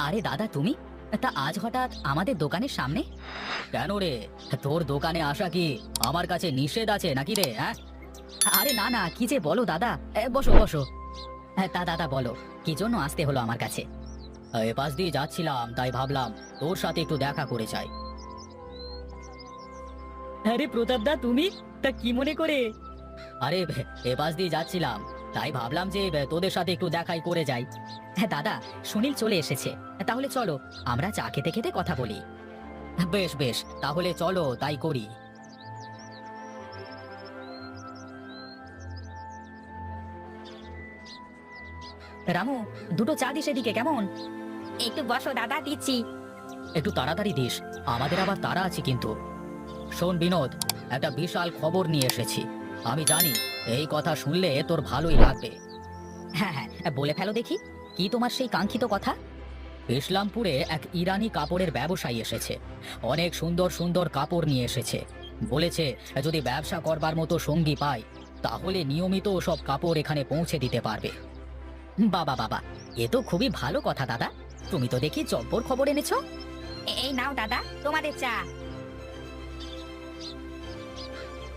আরে দাদা, তুমি তা আজ হঠাৎ আমাদের দোকানের সামনে কেন রে? তোর দোকানে আসা কি আমার কাছে নিষেধ আছে নাকি রে? হ্যাঁ, আরে না না, কি যে বলো দাদা। বসো বসো। তা দাদা বলো, কি জন্য আসতে হলো আমার কাছে? এ পাশ দিয়ে যাচ্ছিলাম, তাই ভাবলাম তোর সাথে একটু দেখা করে যাই। আরে প্রতাপ দা, তুমি তা কি মনে করে? আরে এ পাশ দিয়ে যাচ্ছিলাম, তাই ভাবলাম যে তোদের সাথে একটু দেখাই করে যাই। হ্যাঁ দাদা, সুনীল চলে এসেছে, তাহলে চলো আমরা চা খেতে খেতে কথা বলি। বেশ বেশ, তাহলে চলো তাই করি। রামু, দুটো চা দিস এদিকে, কেমন? একটু বসো দাদা, দিচ্ছি। একটু তাড়াতাড়ি দিস, আমাদের আবার তাড়া আছে কিন্তু। শোন বিনোদ, একটা বিশাল খবর নিয়ে এসেছি। আমি জানি এই কথা শুনলে তোর ভালোই লাগবে। হ্যাঁ হ্যাঁ, বলে ফেলো দেখি, কি তোমার সেই কাঙ্ক্ষিত কথা? ইসলামপুরে এক ইরানি কাপড়ের ব্যবসায়ী এসেছে, অনেক সুন্দর সুন্দর কাপড় নিয়ে এসেছে। বলেছে যদি ব্যবসা করবার মতো সঙ্গী পায় তাহলে নিয়মিত সব কাপড় এখানে পৌঁছে দিতে পারবে। বাবা বাবা, এ তো খুবই ভালো কথা দাদা। তুমি তো দেখি জব্বর খবর এনেছো। এই নাও দাদা তোমাদের চা।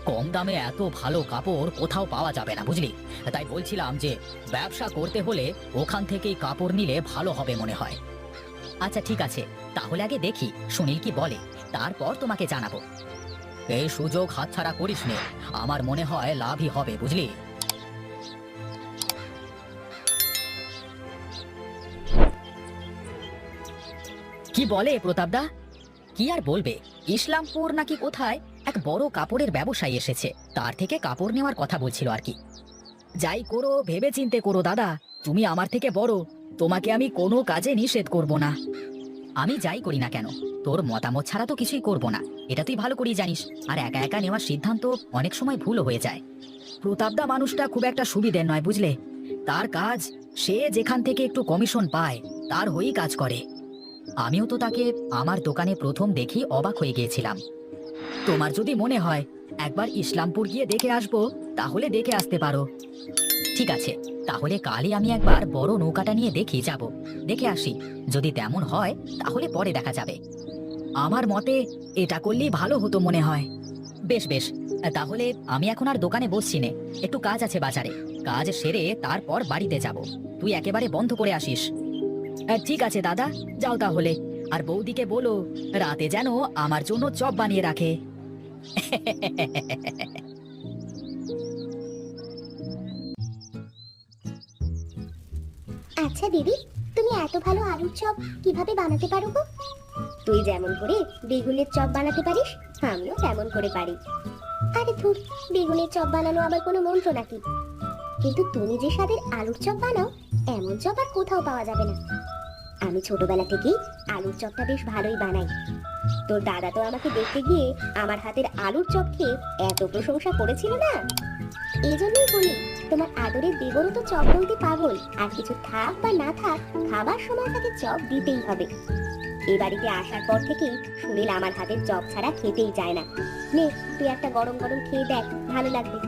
কম দামে এত ভালো কাপড় কোথাও পাওয়া যাবে না, বুঝলি? তাই বলছিলাম যে ব্যবসা করতে হলে ওখান থেকেই কাপড় নিলে ভালো হবে মনে হয়। আচ্ছা ঠিক আছে, তাহলে আগে দেখি সুনীল কি বলে, তারপর তোমাকে জানাবো। এই সুযোগ হাতছাড়া করিস নে, আমার মনে হয় লাভই হবে, বুঝলি? কি বলে প্রতাপদা? কি আর বলবে, ইসলামপুর নাকি কোথায় এক বড় কাপড়ের ব্যবসায়ী এসেছে, তার থেকে কাপড় নেওয়ার কথা বলছিল আর কি। যাই করো ভেবে চিন্তে করো দাদা, তুমি আমার থেকে বড়, তোমাকে আমি কোনো কাজে নিষেধ করব না। আমি যাই করি না কেন, তোর মতামত ছাড়া তো কিছুই করব না, এটা তুই ভালো করেই জানিস। আর একা একা নেওয়ার সিদ্ধান্ত অনেক সময় ভুলও হয়ে যায়। প্রতাপদা মানুষটা খুব একটা সুবিধের নয়, বুঝলে? তার কাজ, সে যেখান থেকে একটু কমিশন পায় তার হয়েই কাজ করে। আমিও তো তাকে আমার দোকানে প্রথম দেখি অবাক হয়ে গিয়েছিলাম। তোমার যদি মনে হয় একবার ইসলামপুর গিয়ে দেখে আসবো, তাহলে দেখে আসতে পারো। ঠিক আছে, তাহলে কালই আমি একবার বড় নৌকাটা নিয়ে দেখে আসি। যদি তেমন হয় তাহলে পরে দেখা যাবে। আমার মতে এটা করলেই ভালো হতো মনে হয়। বেশ বেশ, তাহলে আমি এখন আর দোকানে বসছি নে, একটু কাজ আছে বাজারে, কাজ সেরে তারপর বাড়িতে যাব। তুই একেবারে বন্ধ করে আসিস। ঠিক আছে দাদা, যাও তাহলে। আর বৌদিকে বলো রাতে যেন আমার জন্য চপ বানিয়ে রাখে। আচ্ছা দিদি, তুমি এত ভালো আলুর চপ কিভাবে বানাতে পারো গো? তুই যেমন করে বেগুনের চপ বানাতে পারিস, আমিও তেমন করে পারি। আরে ধুর, বেগুনের চপ বানানো আবার কোনো মন্ত্র নাকি? কিন্তু তুমি যে স্বাদের আলুর চপ বানাও, এমন চপ আর কোথাও পাওয়া যাবে না। আমি ছোটবেলা থেকেই আলুর চপটা বেশ ভালোই বানাই। তোর দাদা তো আমাকে দেখতে গিয়ে আমার হাতের আলুর চপ খেয়ে এত প্রশংসা করেছিল না, এই জন্যই বলি তোমার আদরের দেবরও তো চপ বলতে পাগল। আর কিছু থাক বা না থাক, খাবার সময় তাকে চপ দিতেই হবে। এ বাড়িতে আসার পর থেকেই সুনীল আমার হাতের চপ ছাড়া খেতেই চায় না। নে, তুই একটা গরম গরম খেয়ে দেখ, ভালো লাগবে।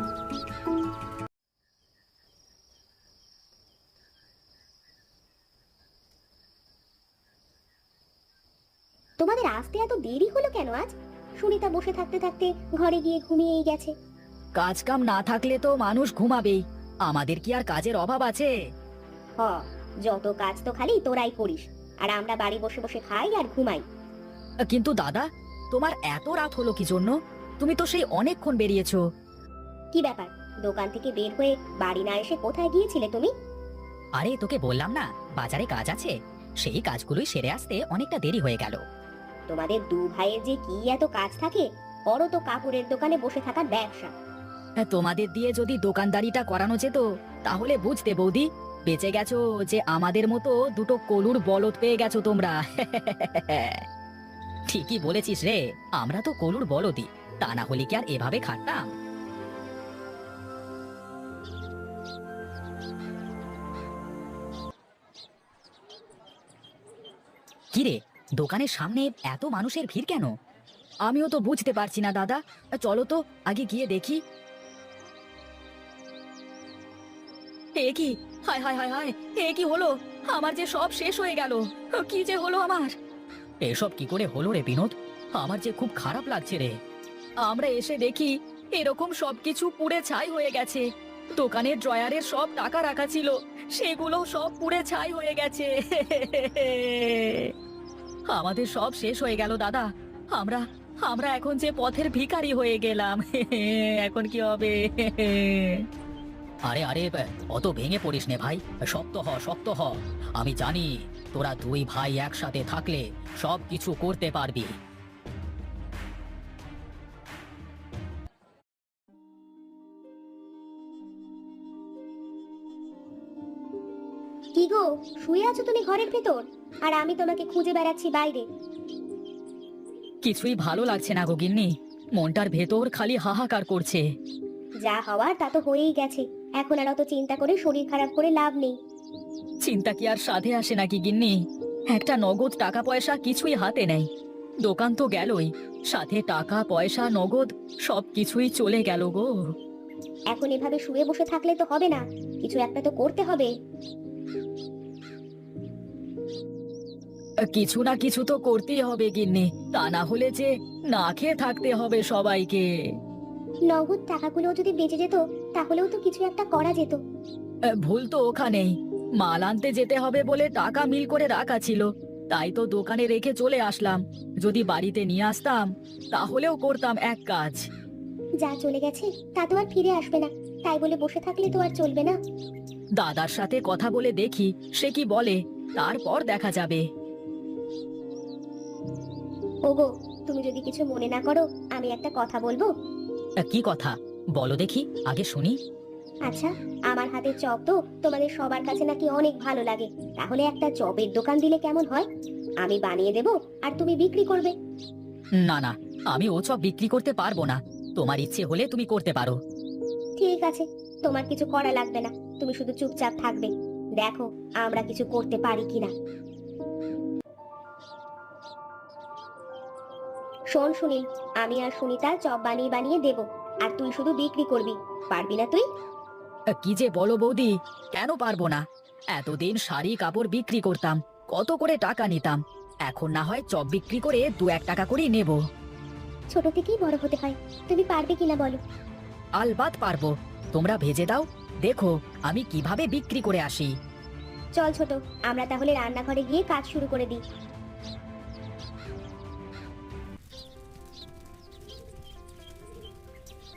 তোমাদের আসতে এত দেরি হলো কেন আজ? সুনিতা বসে থাকতে থাকতে ঘরে গিয়ে ঘুমিয়েই গেছে। কাজ কাম না থাকলে তো মানুষ ঘুমাবেই, আমাদের কি আর কাজের অভাব আছে? হ, যত কাজ তো খালি তোরাই করিস, আর আমরা বাড়ি বসে বসে খাই আর ঘুমাই। কিন্তু দাদা, তোমার এত রাত হলো কি জন্য? তুমি তো সেই অনেকক্ষণ বেরিয়েছো। কি ব্যাপার, দোকান থেকে বের হয়ে বাড়ি না এসে কোথায় গিয়েছিলে তুমি? আরে তোকে বললাম না, বাজারে কাজ আছে, সেই কাজগুলোই সেরে আসতে অনেকটা দেরি হয়ে গেল। তোমাদের দু ভাইয়ের যে কি এত কাজ থাকে, বড় তো কাপড়ের দোকানে বসে থাকার ব্যবসা। তোমাদের দিয়ে যদি দোকানদারিটা করানো যেত তাহলে বুঝতে বৌদি, বেঁচে গেছো যে আমাদের মতো দুটো কলুর বলদ পেয়ে গেছো তোমরা। ঠিকই বলেছিস রে, আমরা তো কলুর বলদই, তা না হলে কি আর এভাবে খাটতাম? কিরে, দোকানের সামনে এত মানুষের ভিড় কেন? আমিও তো বুঝতে পারছি না দাদা, চলো তো আগে গিয়ে দেখি। এ কি? হায় হায় হায় হায়, এ কি হলো? আমার যে সব শেষ হয়ে গেল। কি যে হলো আমার? এসব কি করে হলো রে বিনোদ? আমার যে খুব খারাপ লাগছে রে। আমরা এসে দেখি এরকম সবকিছু পুড়ে ছাই হয়ে গেছে। দোকানের ড্রয়ারের সব টাকা রাখা ছিল, সেগুলো সব পুড়ে ছাই হয়ে গেছে। আমাদের সব শেষ হয়ে গেল দাদা। আমরা আমরা এখন যে পথের ভিখারি হয়ে গেলাম। এখন কি হবে? আরে আরে, অত ভেঙে পড়িস নে ভাই। শক্ত হ, শক্ত হ। আমি জানি তোরা দুই ভাই একসাথে থাকলে সব কিছু করতে পারবি। কি গো, শুয়ে আছো তুমি ঘরের ভেতর, আর আমি তোমাকে খুঁজে বেড়াচ্ছি বাইরে। কিছুই ভালো লাগছে না গো গিন্নি। মনটার ভেতর খালি হাহাকার করছে। যা হওয়ার তা তো হয়েই গেছে, এখন আর অত চিন্তা করে শরীর খারাপ করে লাভ নেই। চিন্তা কি আর সাধে আসে নাকি গিন্নি? একটা নগদ টাকা পয়সা কিছুই হাতে নেই। দোকান তো গেলই, সাথে টাকা পয়সা নগদ সব কিছুই চলে গেল গো। এখন এভাবে শুয়ে বসে থাকলে তো হবে না, কিছু একটা তো করতে হবে। কিছু না কিছু তো করতেই হবে গিন্নি, তা না হলে যে না খেয়ে থাকতে হবে সবাইকে। নগদ টাকাগুলো যদি বেঁচে যেত তাহলেও তো কিছু একটা করা যেত। ভুল তো ওখানেই। মাল আনতে যেতে হবে বলে টাকা মিল করে রাখা ছিল, তাই তো দোকানে রেখে চলে আসলাম। যদি বাড়িতে নিয়ে আসতাম তাহলেও করতাম এক কাজ। যা চলে গেছে তা তো আর ফিরে আসবে না, তাই বলে বসে থাকলে তো আর চলবে না। দাদার সাথে কথা বলে দেখি সে কি বলে, তারপর দেখা যাবে। ওগো, তুমি যদি কিছু মনে না করো আমি একটা কথা বলবো। কি কথা? বলো দেখি, আগে শুনি। আচ্ছা, আমার হাতের চপ তো তোমাদের সবার কাছে নাকি অনেক ভালো লাগে, তাহলে একটা চপের দোকান দিলে কেমন হয়? আমি বানিয়ে দেবো আর তুমি বিক্রি করবে। না না, আমি ও সব বিক্রি করতে পারবো না। তোমার ইচ্ছে হলে তুমি করতে পারো। ঠিক আছে, তোমার কিছু করা লাগবে না, তুমি শুধু চুপচাপ থাকবে, দেখো আমরা কিছু করতে পারি কিনা। শোন সুনীল, আমি আর সুনিতা চপ বানিয়ে বানিয়ে দেবো, আর তুই শুধু বিক্রি করবি, পারবি না তুই? কি যে বলো বৌদি, কেন পারবো না? এতদিন শাড়ি কাপড় বিক্রি করতাম, কত করে টাকা নিতাম। এখন না হয় চপ বিক্রি করে 2-1 টাকা করেই নেব। ছোট থেকেই বড় হতে হয়, তুমি পারবে কিনা বলো। আলবাত পারবো। তোমরা ভেজে দাও, দেখো আমি কিভাবে বিক্রি করে আসি। চল ছোট, আমরা তাহলে রান্নাঘরে গিয়ে কাজ শুরু করে দিই।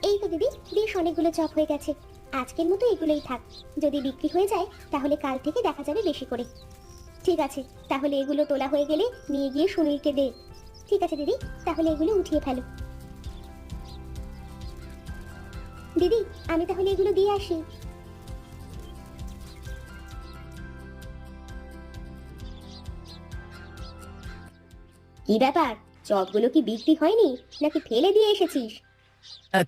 এই তো দিদি, বেশ অনেকগুলো চপ হয়ে গেছে, আজকের মতো এগুলোই থাক। যদি বিক্রি হয়ে যায় তাহলে কাল থেকে দেখা যাবে বেশি করে। ঠিক আছে, তাহলে এগুলো তোলা হয়ে গেলে নিয়ে গিয়ে সুনীলকে দে। ঠিক আছে দিদি, তাহলে এগুলো উঠিয়ে ফেলো। দিদি, আমি তাহলে এগুলো দিয়ে আসি। কি ব্যাপার, চপগুলো কি বিক্রি হয়নি নাকি ফেলে দিয়ে এসেছিস?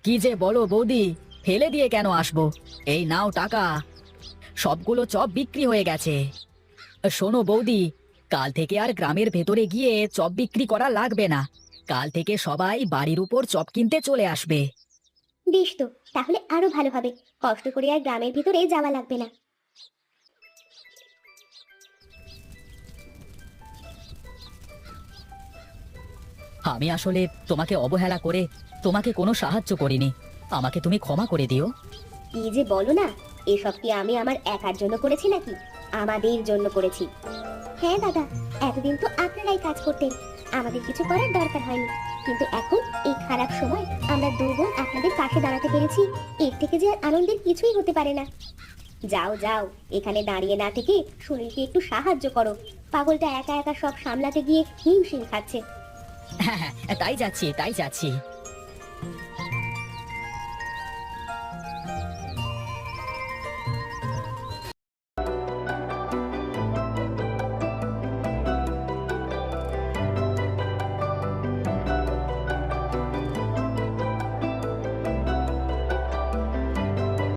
কি যে বলো বৌদি, ফেলে দিয়ে কেন আসবো? এই নাও টাকা, সবগুলো চপ বিক্রি হয়ে গেছে। শোনো বৌদি, কাল থেকে আর গ্রামের ভেতরে গিয়ে চপ বিক্রি করা লাগবে না। কাল থেকে সবাই বাড়ির উপর চপ কিনতে চলে আসবে। বেশ তো, তাহলে আরো ভালো হবে, কষ্ট করে আর গ্রামের ভিতরে যাওয়া লাগবে না। আমি আসলে তোমাকে অবহেলা করে তোমাকে কোনো সাহায্য করিনি, আমাকে তুমি ক্ষমা করে দিও। কি যে বলো না, এসব কি আমি আমার একার জন্য করেছি নাকি? আমাদের জন্য করেছি। হ্যাঁ দাদা, এতদিন তো আপনারাই কাজ করতেন, আমাদের কিছু করার দরকার হয়নি, কিন্তু এখন এই খারাপ সময় আমরা দু বোন আপনাদের পাশে দাঁড়াতে পেরেছি, এর থেকে যে আর আনন্দের কিছুই হতে পারে না। যাও যাও, এখানে দাঁড়িয়ে না থেকে সুনীলকে একটু সাহায্য করো, পাগলটা একা একা সব সামলাতে গিয়ে হিমশিম খাচ্ছে। হ্যাঁ হ্যাঁ, তাই যাচ্ছি তাই যাচ্ছি।